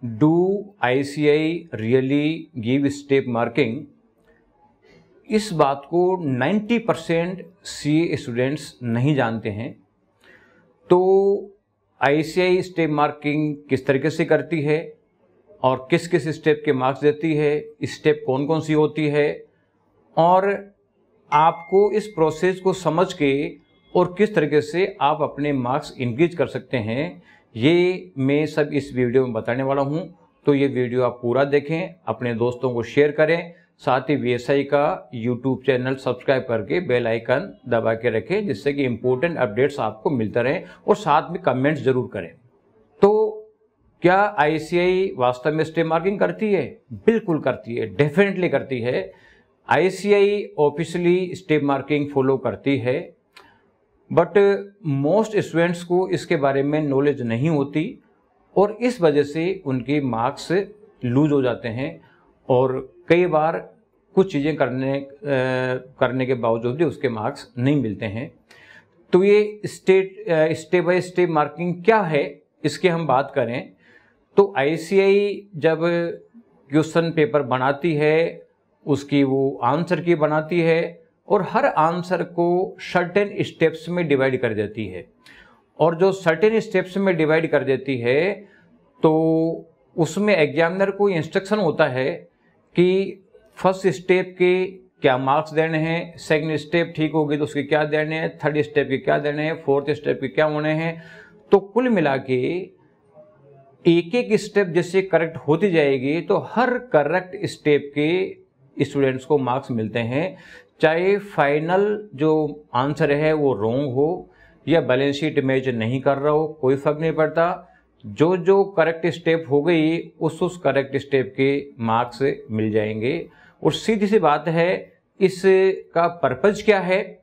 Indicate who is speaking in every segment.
Speaker 1: Do ICI really give step marking? इस बात को 90% सीए स्टूडेंट्स नहीं जानते हैं। तो आईसीआई स्टेप मार्किंग किस तरीके से करती है और किस किस स्टेप के मार्क्स देती है, स्टेप कौन कौन सी होती है, और आपको इस प्रोसेस को समझ के और किस तरीके से आप अपने मार्क्स इंक्रीज कर सकते हैं, ये मैं सब इस वीडियो में बताने वाला हूं। तो ये वीडियो आप पूरा देखें, अपने दोस्तों को शेयर करें, साथ ही वीएसआई का यूट्यूब चैनल सब्सक्राइब करके बेल आइकन दबा के रखें, जिससे कि इम्पोर्टेंट अपडेट्स आपको मिलते रहें, और साथ में कमेंट्स जरूर करें। तो क्या आईसीआई वास्तव में स्टेप मार्किंग करती है? बिल्कुल करती है, डेफिनेटली करती है। ICI officially step marking follow करती है, बट मोस्ट स्टूडेंट्स को इसके बारे में नॉलेज नहीं होती और इस वजह से उनके मार्क्स लूज हो जाते हैं और कई बार कुछ चीज़ें करने के बावजूद भी उसके मार्क्स नहीं मिलते हैं। तो ये स्टेप बाय स्टेप मार्किंग क्या है, इसकी हम बात करें तो आईसीआई जब क्वेश्चन पेपर बनाती है, उसकी वो आंसर की बनाती है और हर आंसर को सर्टेन स्टेप्स में डिवाइड कर देती है। और जो सर्टेन स्टेप्स में डिवाइड कर देती है तो उसमें एग्जामिनर को इंस्ट्रक्शन होता है कि फर्स्ट स्टेप के क्या मार्क्स देने हैं, सेकंड स्टेप ठीक होगी तो उसके क्या देने हैं, थर्ड स्टेप के क्या देने हैं, फोर्थ स्टेप के क्या होने हैं। तो कुल मिला के एक एक स्टेप जैसे करेक्ट होती जाएगी तो हर करेक्ट स्टेप के स्टूडेंट्स को मार्क्स मिलते हैं, चाहे फाइनल जो आंसर है वो रॉन्ग हो या बैलेंस शीट मैच नहीं कर रहा हो, कोई फर्क नहीं पड़ता। जो जो करेक्ट स्टेप हो गई उस करेक्ट स्टेप के मार्क्स मिल जाएंगे। और सीधी सी बात है, इसका पर्पज क्या है?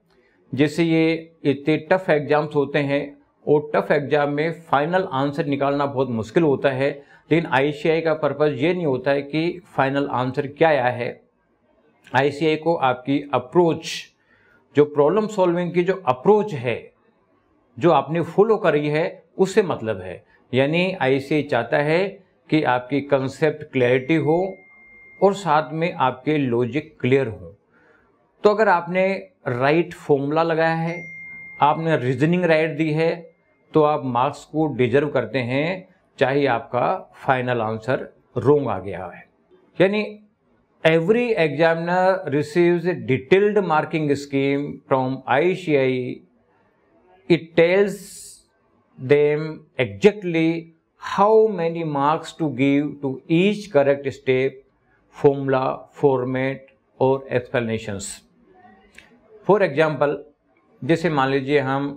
Speaker 1: जैसे ये इतने टफ एग्जाम्स होते हैं और टफ एग्जाम में फाइनल आंसर निकालना बहुत मुश्किल होता है, लेकिन आईसीआई का पर्पज ये नहीं होता है कि फाइनल आंसर क्या आया है। आईसीआई को आपकी अप्रोच, जो प्रॉब्लम सॉल्विंग की जो अप्रोच है, जो आपने फॉलो करी है, उससे मतलब है। यानी आईसीआई चाहता है कि आपकी कंसेप्ट क्लैरिटी हो और साथ में आपके लॉजिक क्लियर हो। तो अगर आपने राइट फॉर्मूला लगाया है, आपने रीजनिंग राइट दी है, तो आप मार्क्स को डिजर्व करते हैं, चाहे आपका फाइनल आंसर रॉन्ग आ गया है। यानी every examiner receives a detailed marking scheme from ICAI. It tells them exactly how many marks to give to each correct step, formula, format और explanations. For example, जैसे मान लीजिए हम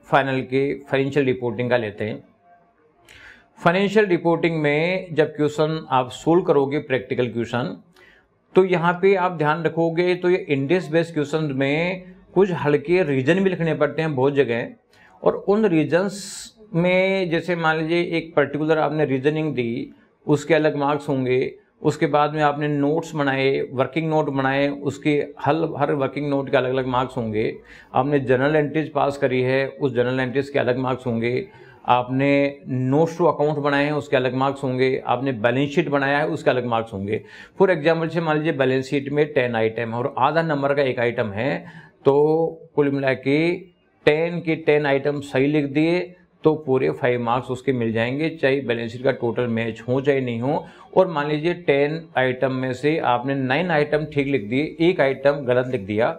Speaker 1: फाइनल के financial reporting का लेते हैं। फाइनेंशियल रिपोर्टिंग में जब क्वेश्चन आप सोल्व करोगे, प्रैक्टिकल क्वेश्चन, तो यहाँ पे आप ध्यान रखोगे तो ये इंडेक्स बेस्ड क्वेश्चन में कुछ हल्के रीजन भी लिखने पड़ते हैं बहुत जगह, और उन रीजन्स में जैसे मान लीजिए एक पर्टिकुलर आपने रीजनिंग दी, उसके अलग मार्क्स होंगे। उसके बाद में आपने नोट्स बनाए, वर्किंग नोट बनाए, उसके हर वर्किंग नोट के अलग अलग मार्क्स होंगे। आपने जर्नल एंट्रीज पास करी है, उस जर्नल एंट्रीज के अलग मार्क्स होंगे। आपने नोट्स टू अकाउंट बनाए हैं, उसके अलग मार्क्स होंगे। आपने बैलेंस शीट बनाया है, उसके अलग मार्क्स होंगे। फॉर एग्जाम्पल से मान लीजिए बैलेंस शीट में 10 आइटम है और आधा नंबर का एक आइटम है, तो कुल मिला के 10 के 10 आइटम सही लिख दिए तो पूरे 5 मार्क्स उसके मिल जाएंगे, चाहे बैलेंस शीट का टोटल मैच हो चाहे नहीं हो। और मान लीजिए 10 आइटम में से आपने 9 आइटम ठीक लिख दिए, एक आइटम गलत लिख दिया,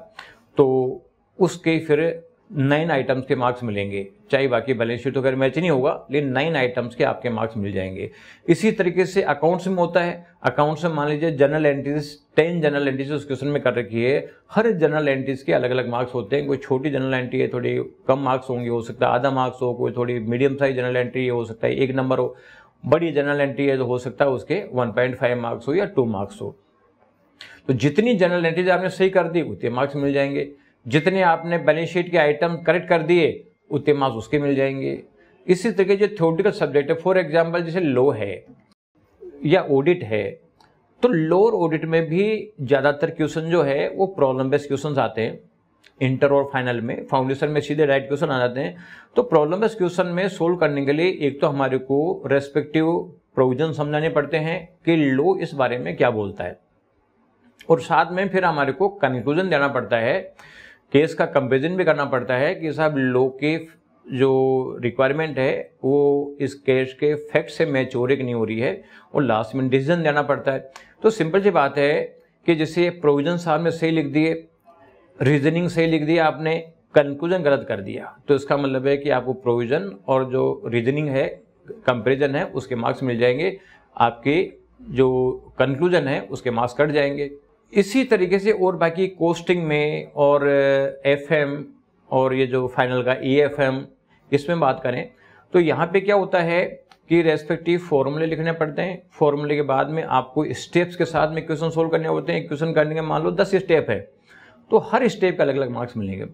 Speaker 1: तो उसके फिर 9 आइटम्स के मार्क्स मिलेंगे, चाहे बाकी बैलेंस शीट तो अगर मैच नहीं होगा, लेकिन 9 आइटम्स के आपके मार्क्स मिल जाएंगे। इसी तरीके से अकाउंट्स में होता है। अकाउंट्स में मान लीजिए जर्नल एंट्रीज 10 जर्नल एंट्रीज उस क्वेश्चन में कर रखी है, हर जर्नल एंट्रीज के अलग अलग मार्क्स होते हैं। कोई छोटी जर्नल एंट्री है, थोड़ी कम मार्क्स होंगे, हो सकता है आधा मार्क्स हो, कोई थोड़ी मीडियम साइज जर्नल एंट्री हो सकता है 1 नंबर हो, बड़ी जर्नल एंट्री है तो हो सकता है उसके 1.5 मार्क्स हो या 2 मार्क्स हो। तो जितनी जर्नल एंट्रीज आपने सही कर दी उतने मार्क्स मिल जाएंगे, जितने आपने बैलेंस शीट के आइटम करेक्ट कर दिए उतने मार्क्स उसके मिल जाएंगे। इसी तरीके जो थ्योरेटिकल सब्जेक्ट है, फॉर एग्जांपल जैसे लॉ है या ऑडिट है, तो लोअर ऑडिट में भी ज़्यादातर क्वेश्चन जो है वो प्रॉब्लम बेस्ड क्वेश्चन आते हैं। इंटर और फाइनल में, फाउंडेशन में सीधे डायरेक्ट क्वेश्चन आ जाते हैं। तो प्रॉब्लम बेस्ड क्वेश्चन में सोल्व करने के लिए एक तो हमारे को रेस्पेक्टिव प्रोविजन समझाने पड़ते हैं कि लॉ इस बारे में क्या बोलता है, और साथ में फिर हमारे को कंक्लूजन देना पड़ता है, केस का कंपेरिजन भी करना पड़ता है कि साहब लॉ के जो रिक्वायरमेंट है वो इस केस के फैक्ट से मैच हो रही कि नहीं हो रही है, और लास्ट में डिसीजन देना पड़ता है। तो सिंपल सी बात है कि जैसे प्रोविजन साहब ने सही लिख दिए, रीजनिंग सही लिख दिया आपने, कंक्लूजन गलत कर दिया, तो इसका मतलब है कि आपको प्रोविजन और जो रीजनिंग है, कंपैरिजन है, उसके मार्क्स मिल जाएंगे, आपके जो कंक्लूजन है उसके मार्क्स कट जाएंगे। इसी तरीके से और बाकी कोस्टिंग में और एफएम और ये जो फाइनल का ईएफएम, इसमें बात करें तो यहाँ पे क्या होता है कि रेस्पेक्टिव फॉर्मूले लिखने पड़ते हैं। फॉर्मूले के बाद में आपको स्टेप्स के साथ में क्वेश्चन सोल्व करने होते हैं। क्वेश्चन करने के मान लो 10 स्टेप है, तो हर स्टेप का अलग अलग मार्क्स मिलेंगे।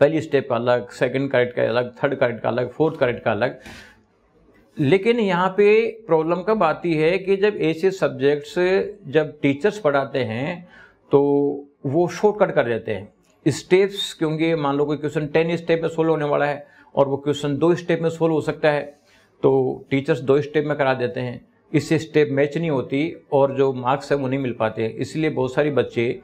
Speaker 1: पहली स्टेप का अलग, सेकंड करेक्ट का अलग, थर्ड करेक्ट का अलग, फोर्थ करेक्ट का अलग। लेकिन यहाँ पे प्रॉब्लम कब आती है कि जब ऐसे सब्जेक्ट्स जब टीचर्स पढ़ाते हैं तो वो शॉर्टकट कर देते हैं स्टेप्स, क्योंकि मान लो कोई क्वेश्चन 10 स्टेप में सोल्व होने वाला है और वो क्वेश्चन 2 स्टेप में सोल्व हो सकता है, तो टीचर्स 2 स्टेप में करा देते हैं। इससे स्टेप मैच नहीं होती और जो मार्क्स है वो नहीं मिल पाते हैं। इसलिए बहुत सारे बच्चे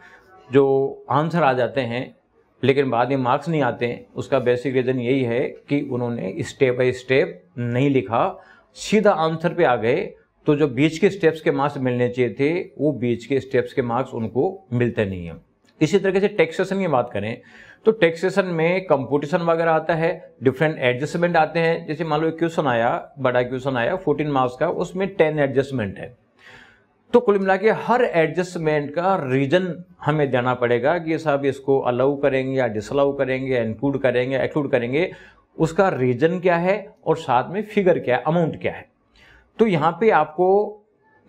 Speaker 1: जो आंसर आ जाते हैं लेकिन बाद में मार्क्स नहीं आते हैं, उसका बेसिक रीज़न यही है कि उन्होंने स्टेप बाय स्टेप नहीं लिखा, सीधा आंसर पे आ गए। तो जो बीच के स्टेप्स के मार्क्स मिलने चाहिए थे वो बीच के स्टेप्स के मार्क्स उनको मिलते नहीं हैं। इसी तरीके से टैक्सेशन की बात करें तो टैक्सेशन में कंपटीशन वगैरह आता है, डिफरेंट एडजस्टमेंट आते हैं। जैसे मान लो एक क्वेश्चन आया, बड़ा क्वेश्चन आया 14 मार्क्स का, उसमें 10 एडजस्टमेंट है, तो कुल मिला के हर एडजस्टमेंट का रीजन हमें देना पड़ेगा कि साहब इसको अलाउ करेंगे या डिसअलाउ करेंगे, इंक्लूड करेंगे, एक्सक्लूड करेंगे, उसका रीजन क्या है और साथ में फिगर क्या है, अमाउंट क्या है। तो यहाँ पे आपको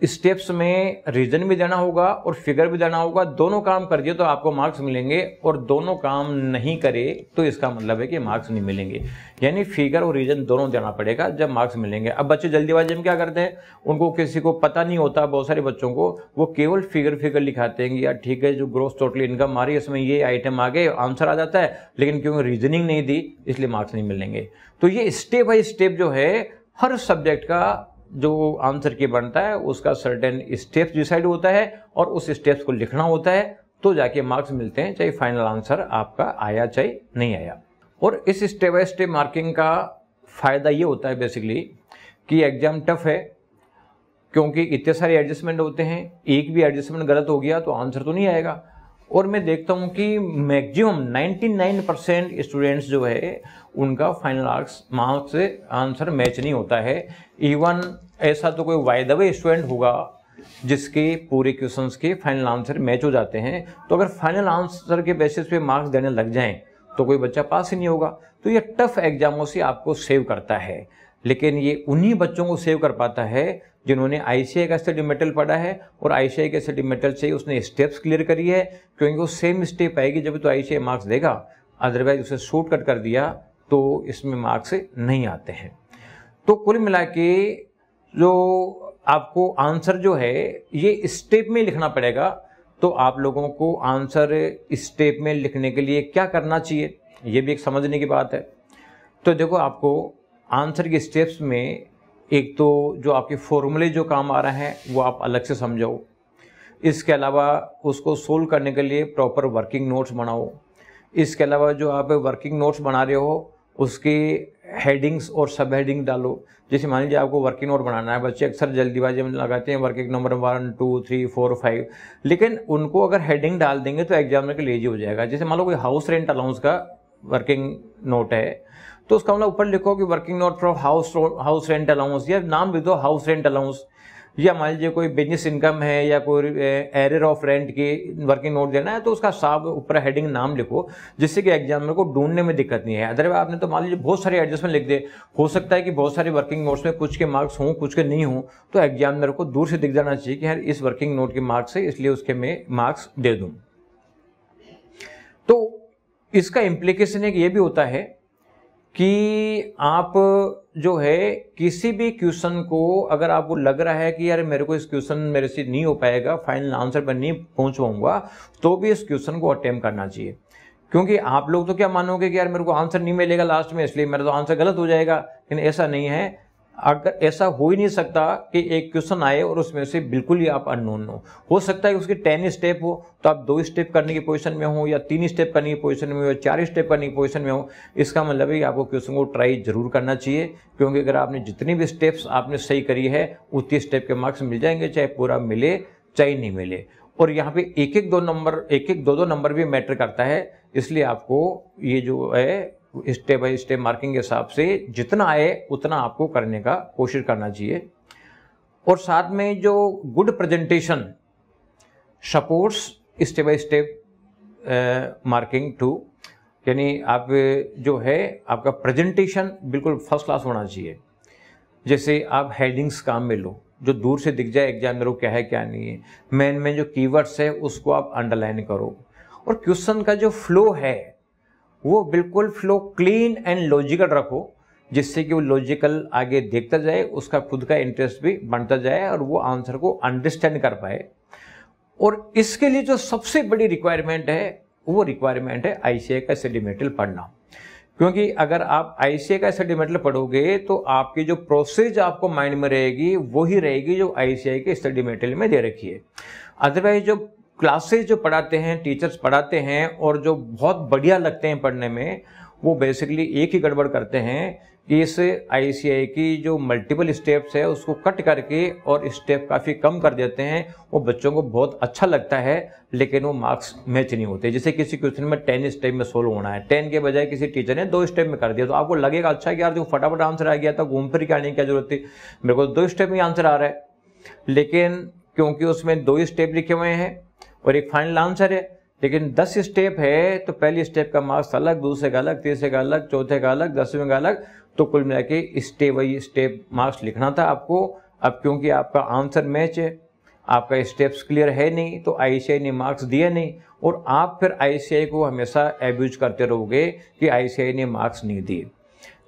Speaker 1: स्टेप्स में रीजन भी देना होगा और फिगर भी देना होगा। दोनों काम कर दिए तो आपको मार्क्स मिलेंगे, और दोनों काम नहीं करे तो इसका मतलब है कि मार्क्स नहीं मिलेंगे। यानी फिगर और रीजन दोनों देना पड़ेगा जब मार्क्स मिलेंगे। अब बच्चे जल्दीबाजी में क्या करते हैं, उनको किसी को पता नहीं होता, बहुत सारे बच्चों को वो केवल फिगर लिखाते हैं कि यार ठीक है जो ग्रोथ टोटल इनकम आ रही है इसमें ये आइटम आ गए, आंसर आ जाता है, लेकिन क्योंकि रीजनिंग नहीं दी इसलिए मार्क्स नहीं मिलेंगे। तो ये स्टेप बाय स्टेप जो है हर सब्जेक्ट का जो आंसर की बनता है उसका सर्टेन स्टेप्स डिसाइड होता है और उस स्टेप्स को लिखना होता है, तो जाके मार्क्स मिलते हैं, चाहे फाइनल आंसर आपका आया चाहे नहीं आया। और इस स्टेप बाय स्टेप मार्किंग का फायदा ये होता है बेसिकली कि एग्जाम टफ है, क्योंकि इतने सारे एडजस्टमेंट होते हैं, एक भी एडजस्टमेंट गलत हो गया तो आंसर तो नहीं आएगा। और मैं देखता हूं कि मैक्सिमम 99% स्टूडेंट्स जो है उनका फाइनल मार्क्स से आंसर मैच नहीं होता है। इवन ऐसा तो कोई बाय द वे स्टूडेंट होगा जिसके पूरे क्वेश्चंस के फाइनल आंसर मैच हो जाते हैं, तो अगर फाइनल आंसर के बेसिस पे मार्क्स देने लग जाएं तो कोई बच्चा पास ही नहीं होगा। तो ये टफ एग्जामों से आपको सेव करता है, लेकिन ये उन्हीं बच्चों को सेव कर पाता है जिन्होंने आईसीआई का स्टडी मटेरियल पढ़ा है और आईसीआई के स्टडी मटेरियल से उसने स्टेप्स क्लियर करी है, क्योंकि वो सेम स्टेप आएगी जब तो आईसीआई मार्क्स देगा, अदरवाइज उसे शॉर्टकट कर दिया तो इसमें मार्क्स नहीं आते हैं। तो कुल मिला के जो आपको आंसर जो है ये स्टेप में लिखना पड़ेगा। तो आप लोगों को आंसर स्टेप में लिखने के लिए क्या करना चाहिए ये भी एक समझने की बात है। तो देखो, आपको आंसर के स्टेप्स में एक तो जो आपके फॉर्मूले जो काम आ रहा है वो आप अलग से समझो, इसके अलावा उसको सोल्व करने के लिए प्रॉपर वर्किंग नोट्स बनाओ। इसके अलावा जो आप वर्किंग नोट्स बना रहे हो उसके हेडिंग्स और सब हेडिंग डालो। जैसे मान लीजिए आपको वर्किंग नोट बनाना है, बच्चे अक्सर जल्दीबाजी में लगाते हैं वर्किंग नंबर 1, 2, 3, 4, 5, लेकिन उनको अगर हेडिंग डाल देंगे तो एग्जामिनर के लिए इजी हो जाएगा। जैसे मान लो कोई हाउस रेंट अलाउंस का वर्किंग नोट है तो उसका मतलब ऊपर लिखो कि working note for house rent allowance, या नाम लिख दो हाउस रेंट अलाउंस। या मान लीजिए कोई बिजनेस इनकम है या कोई एरियर ऑफ रेंट की वर्किंग नोट देना है तो उसका साफ ऊपर हेडिंग नाम लिखो, जिससे कि एग्जामिनर को ढूंढने में दिक्कत नहीं है। अदरवाइज आपने तो मान लीजिए बहुत सारे एडजस्टमेंट लिख दे, हो सकता है कि बहुत सारे वर्किंग नोट्स में कुछ के मार्क्स हों कुछ के नहीं हों, तो एग्जामिनर को दूर से दिख जाना चाहिए कि यार इस वर्किंग नोट के मार्क्स है इसलिए उसके मैं मार्क्स दे दूं। तो इसका इम्प्लीकेशन एक ये भी होता है कि आप जो है किसी भी क्वेश्चन को अगर आपको लग रहा है कि यार मेरे को इस क्वेश्चन मेरे से नहीं हो पाएगा, फाइनल आंसर पर नहीं पहुंच पाऊंगा, तो भी इस क्वेश्चन को अटेम्प्ट करना चाहिए। क्योंकि आप लोग तो क्या मानोगे कि यार मेरे को आंसर नहीं मिलेगा लास्ट में इसलिए मेरा तो आंसर गलत हो जाएगा, लेकिन ऐसा नहीं है। अगर ऐसा हो ही नहीं सकता कि एक क्वेश्चन आए और उसमें से बिल्कुल ही आप अननोन हो सकता है कि उसके 10 स्टेप हो तो आप 2 स्टेप करने की पोजीशन में हो, या 3 स्टेप करने की पोजीशन में हो, या 4 स्टेप करने की पोजीशन में हो। इसका मतलब है कि आपको क्वेश्चन को ट्राई जरूर करना चाहिए, क्योंकि अगर आपने जितनी भी स्टेप्स आपने सही करी है उतनी स्टेप के मार्क्स मिल जाएंगे, चाहे पूरा मिले चाहे नहीं मिले। और यहाँ पे एक एक दो नंबर भी मैटर करता है, इसलिए आपको ये जो है स्टेप बाय स्टेप मार्किंग के हिसाब से जितना आए उतना आपको करने का कोशिश करना चाहिए। और साथ में जो good presentation supports step by step marking too, यानी आप जो है आपका प्रेजेंटेशन बिल्कुल फर्स्ट क्लास होना चाहिए। जैसे आप हेडिंग्स काम में लो, जो दूर से दिख जाए एग्जामिनर को क्या है क्या नहीं है। मेन जो कीवर्ड्स है उसको आप अंडरलाइन करो, और क्वेश्चन का जो फ्लो है वो बिल्कुल फ्लो क्लीन एंड लॉजिकल रखो, जिससे कि वो लॉजिकल आगे देखता जाए, उसका खुद का इंटरेस्ट भी बढ़ता जाए और वो आंसर को अंडरस्टैंड कर पाए। और इसके लिए जो सबसे बड़ी रिक्वायरमेंट है वो रिक्वायरमेंट है आईसीआई का स्टडी मटेरियल पढ़ना। क्योंकि अगर आप आईसीआई का स्टडी मटेरियल पढ़ोगे तो आपकी जो प्रोसेस आपको माइंड में रहेगी वही रहेगी जो आईसीआई के स्टडी मटेरियल में दे रखी है। अदरवाइज जो क्लासेस जो पढ़ाते हैं, टीचर्स पढ़ाते हैं और जो बहुत बढ़िया लगते हैं पढ़ने में, वो बेसिकली एक ही गड़बड़ करते हैं कि इस आईसीआई की जो मल्टीपल स्टेप्स है उसको कट करके और स्टेप काफ़ी कम कर देते हैं। वो बच्चों को बहुत अच्छा लगता है लेकिन वो मार्क्स मैच नहीं होते। जैसे किसी क्वेश्चन में 10 स्टेप में सोल्व होना है, 10 के बजाय किसी टीचर ने 2 स्टेप में कर दिया, तो आपको लगेगा अच्छा कि यार देखो फटाफट आंसर आ गया था, घूम फिर के आने की क्या जरूरत थी, मेरे को 2 स्टेप में आंसर आ रहा है। लेकिन क्योंकि उसमें 2 स्टेप लिखे हुए हैं और एक फाइनल आंसर है, लेकिन 10 स्टेप है तो पहली स्टेप का मार्क्स अलग, दूसरे का अलग, तीसरे का अलग, चौथे का अलग, 10वें का अलग, तो कुल मिला के स्टेप बाई स्टेप मार्क्स लिखना था आपको। अब क्योंकि आपका आंसर मैच है, आपका स्टेप्स क्लियर है नहीं, तो आईसीआई ने मार्क्स दिए नहीं, और आप फिर आईसीआई को हमेशा एब्यूज करते रहोगे कि आईसीआई ने मार्क्स नहीं दिए।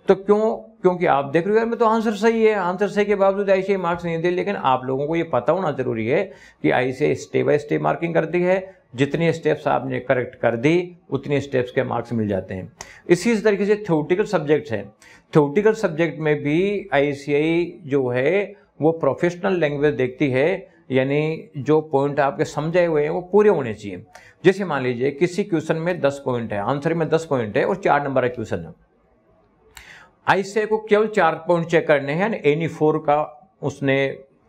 Speaker 1: तो क्योंकि आप देख रहे हो यार मैं तो आंसर सही है, आंसर सही के बावजूद आईसीआई मार्क्स नहीं दे। लेकिन आप लोगों को ये पता होना जरूरी है कि ICI step by step marking करती है, जितनी स्टेप्स आपने करेक्ट कर दी उतने स्टेप्स के मार्क्स मिल जाते हैं। इसी तरीके से थ्योरेटिकल सब्जेक्ट्स हैं, थ्योरेटिकल सब्जेक्ट में भी आईसीआई जो है वो प्रोफेशनल लैंग्वेज देखती है, यानी जो पॉइंट आपके समझे हुए हैं वो पूरे होने चाहिए। जैसे मान लीजिए किसी क्वेश्चन में 10 पॉइंट है, आंसर में 10 पॉइंट है और 4 नंबर का क्वेश्चन है, आईसीआई को केवल 4 पॉइंट चेक करने हैं, एनी 4 का उसने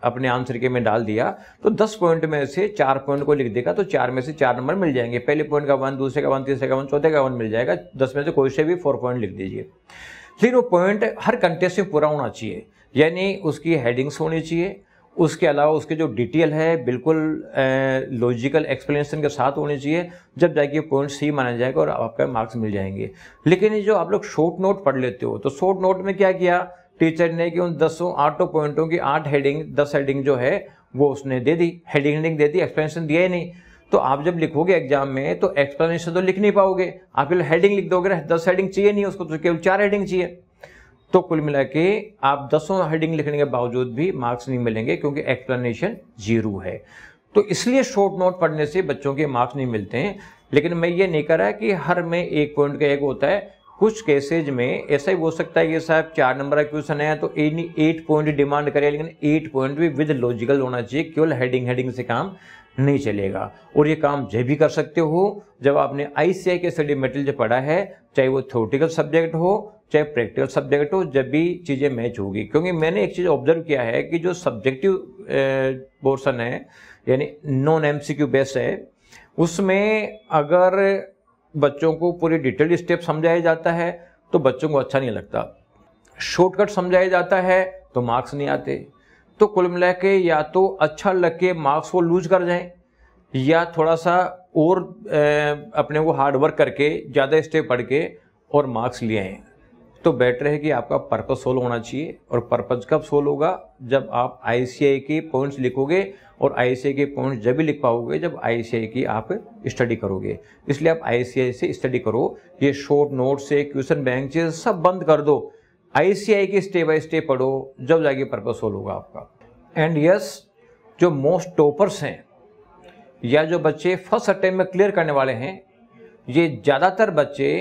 Speaker 1: अपने आंसर के में डाल दिया तो 10 पॉइंट में से 4 पॉइंट को लिख देगा तो 4 में से 4 नंबर मिल जाएंगे। पहले पॉइंट का 1, दूसरे का 1, तीसरे का 1, चौथे का 1 मिल जाएगा। 10 में से कोई से भी 4 पॉइंट लिख दीजिए। लेकिन वो पॉइंट हर कंटेस्ट में पूरा होना चाहिए, यानी उसकी हेडिंग्स होनी चाहिए, उसके अलावा उसके जो डिटेल है बिल्कुल लॉजिकल एक्सप्लेनेशन के साथ होनी चाहिए, जब जाके पॉइंट सही माना जाएगा और आपका मार्क्स मिल जाएंगे। लेकिन ये जो आप लोग शॉर्ट नोट पढ़ लेते हो, तो शॉर्ट नोट में क्या किया टीचर ने कि उन 8 पॉइंटों की 8 हेडिंग 10 हेडिंग जो है वो उसने दे दी, हेडिंग दे दी, एक्सप्लेनेशन दिया ही नहीं। तो आप जब लिखोगे एग्जाम में तो एक्सप्लेनेशन तो लिख नहीं पाओगे, आप केवल हेडिंग लिख दोगे, 10 हेडिंग चाहिए नहीं उसको, तो केवल 4 हेडिंग चाहिए। तो कुल मिला के आप 10 हेडिंग लिखने के बावजूद भी मार्क्स नहीं मिलेंगे, क्योंकि एक्सप्लेनेशन 0 है। तो इसलिए शॉर्ट नोट पढ़ने से बच्चों के मार्क्स नहीं मिलते हैं। लेकिन मैं ये नहीं कर रहा कि हर में 1 पॉइंट का 1 होता है। कुछ केसेज में ऐसा ही हो सकता है कि साहब 4 नंबर का क्वेश्चन है तो 8 पॉइंट डिमांड करे, लेकिन 8 पॉइंट भी विद लॉजिकल होना चाहिए, केवल हेडिंग से काम नहीं चलेगा। और ये काम जब भी कर सकते हो जब आपने आईसीआई के स्टडी मटेरियल जो पढ़ा है, चाहे वो थ्योरेटिकल सब्जेक्ट हो चाहे प्रैक्टिकल सब्जेक्ट हो, जब भी चीज़ें मैच होगी। क्योंकि मैंने एक चीज़ ऑब्जर्व किया है कि जो सब्जेक्टिव पोर्शन है यानी नॉन एमसीक्यू बेस्ड है, उसमें अगर बच्चों को पूरी डिटेल्ड स्टेप समझाया जाता है तो बच्चों को अच्छा नहीं लगता, शॉर्टकट समझाया जाता है तो मार्क्स नहीं आते। तो कुल मिला के या तो अच्छा लग के मार्क्स को लूज कर जाएं, या थोड़ा सा और अपने को हार्ड वर्क करके ज़्यादा स्टेप पढ़ के और मार्क्स ले आएँ। तो बेटर है कि आपका पर्पस सोल्व होना चाहिए। और पर्पस कब सोल्व होगा? जब आप आईसीआई के पॉइंट्स लिखोगे, और आईसीआई के पॉइंट्स जब भी लिख पाओगे जब आईसीआई की आप स्टडी करोगे। इसलिए आप आईसीआई से स्टडी करो, ये शॉर्ट नोट से क्वेश्चन बैंक से सब बंद कर दो, आईसीआई की स्टेप बाय स्टेप पढ़ो, जब जाके पर्पस सोल्व होगा आपका। एंड यस, जो मोस्ट टॉपर्स हैं या जो बच्चे फर्स्ट अटेम्प्ट में क्लियर करने वाले हैं, ये ज़्यादातर बच्चे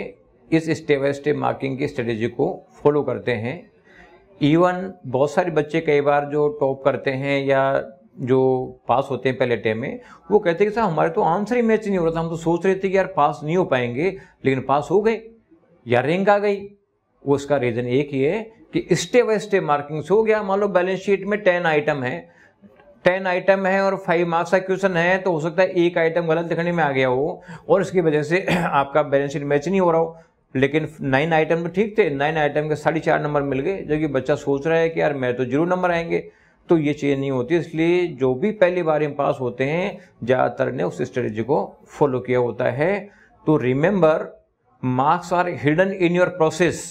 Speaker 1: इस स्टेप बाय स्टेप मार्किंग की स्ट्रेटेजी को फॉलो करते हैं। इवन बहुत सारे बच्चे कई बार जो टॉप करते हैं या जो पास होते हैं पहले टेम में, वो कहते हैं कि साहब हमारे तो आंसर ही मैच नहीं हो रहा था, हम तो सोच रहे थे कि यार पास नहीं हो पाएंगे, लेकिन पास हो गए या रैंक आ गई। वो उसका रीज़न एक ही है कि स्टेप बाय स्टेप मार्किंग से हो गया। मान लो बैलेंस शीट में 10 आइटम है, 10 आइटम है और 5 मार्क्स का क्वेश्चन है, तो हो सकता है एक आइटम गलत लिखने में आ गया हो और इसकी वजह से आपका बैलेंस शीट मैच नहीं हो रहा हो। लेकिन 9 आइटम तो ठीक थे, 9 आइटम के 4.5 नंबर मिल गए, जबकि बच्चा सोच रहा है कि यार मेरे तो 0 नंबर आएंगे। तो ये चीज़ नहीं होती। इसलिए जो भी पहली बार में पास होते हैं, ज़्यादातर ने उस स्ट्रेटेजी को फॉलो किया होता है। तो remember, marks are hidden in your process,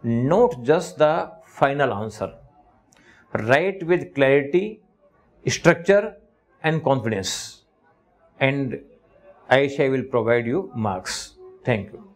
Speaker 1: not just the final answer. Right with clarity, structure and confidence, and Aisha will provide you marks. Thank you.